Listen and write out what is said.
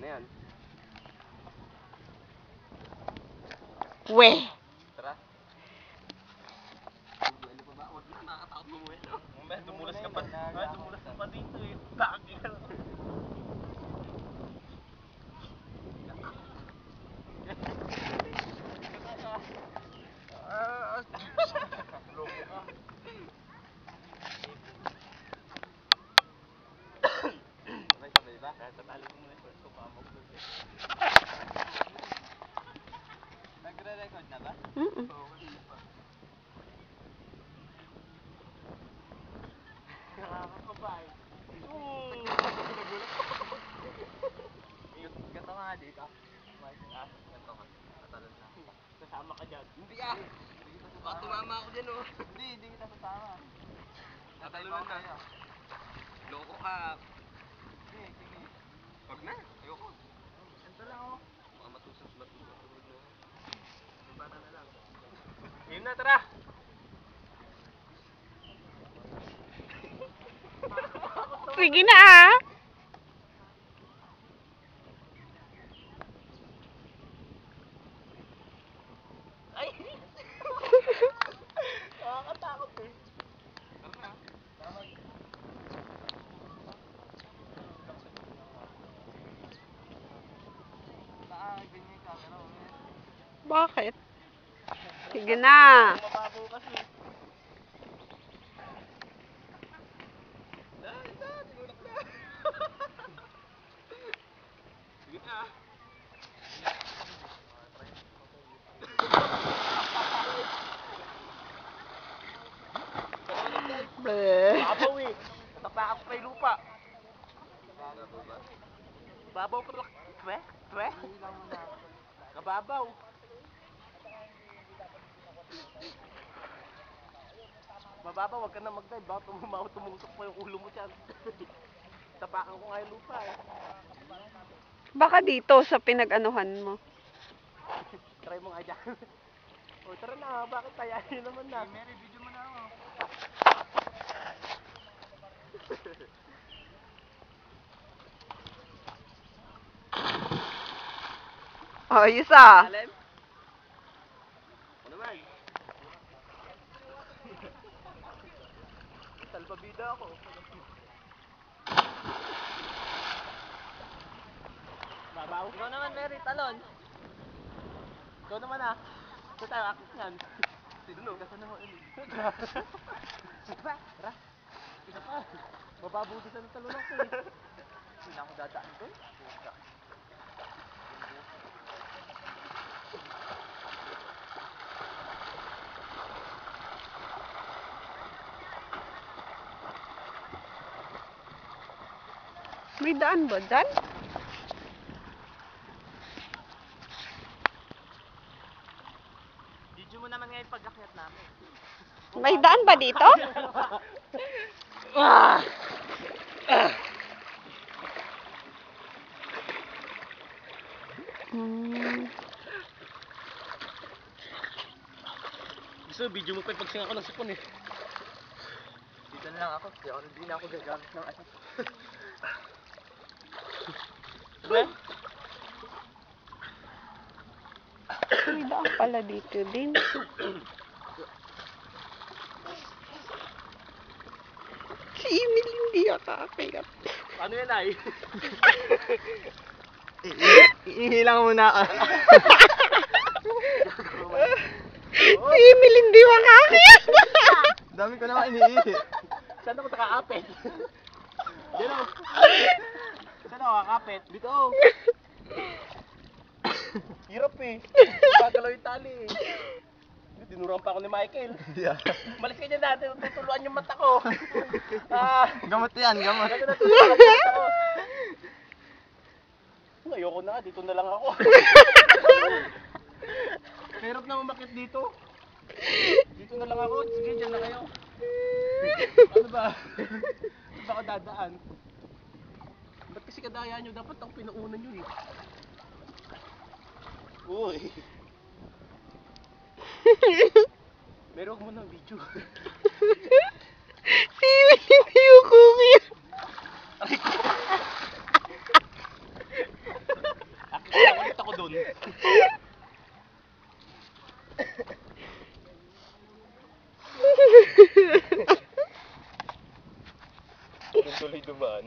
na yan. Weh! Tara. Ano pa ba? Huwag na, nakakatakot mo eh. Dumulas ka pa. Dumulas ka pa dito eh. Takot ka. Loko ka. Sabay-sabay ba? Kaya tatalo mo muna yung first ko pa mo. Nagre-record na ba? Nakakakabay. Ganto ka nga dito. Ganto ka. Tatalon na. Sasama ka dyan. Hindi ah! Baka tumama ako dyan oh. Hindi kita sasama. Tatalon na. Loko ka. Sige. Wag na. Ayoko. Ganto lang oh. Baka matusok na. Bata na lang. Game na, tara! Sige na ah! Ay! Nakakatakot eh. Tara na. Tama. Ganyan yung camera mo. Bakit? Sige na! Mababaw kasi. Tinulak na. Sige na. Bleh! Babaw eh. Natapakan ko kay lupa. Babaw pa lang. Twe? Kababaw. Mababaw, wag ka na mag-dive. Baka tumusok pa yung ulo mo dyan. Tapakan ko nga yung lupa eh. Baka dito sa pinag-anuhan mo. Try mo nga dyan. O tara na, bakit tayahin naman na? Mary, video mo na ako. Ayos ah! Alam? Ano naman? Salbabida ako. Babaw? Ikaw naman, Mary, talon. Ikaw naman ah. Ito tayo, akit yan. Sinunod, kasano mo ulit. Tara. Isa pa. Mababuti sa talon ako eh. Hindi na ako dadaan ko eh. May daan ba dyan? Video mo naman ngayon pag-akyat namin. May daan ba dito? Gusto, video mo pa yung pagsinga ko ng sipon eh. Dito na lang ako. Hindi na ako gagamit ng ano. Diba? May daan pala dito din. Si Emil hindi akakayat. Ano yan ay? Ihilang muna ka. Si Emil hindi makakayat. Dami ko naman iniihi. Saan ako nakakapit? Diyan ako. Saan ako kakapit? Dito ako. Hirap eh. Bagalaw yung tali eh. Dinurang pa ako ni Michael. Yeah. Malis ka dyan natin. Tutuluan yung mata ko. Gamot yan, gamot. Natutuluan yung mata ko. Ayoko na. Dito na lang ako. Hirap na umakit dito. Dito na lang ako. Sige, dyan na kayo. Ano ba? Saan ba ako dadaan? Ba't kasi kadaya nyo? Dapat ang pinaunan nyo eh. Uy. Meron mo ng video. Si Emil hindi yung kumiyat. Aray ko. Doon tuloy dumaan.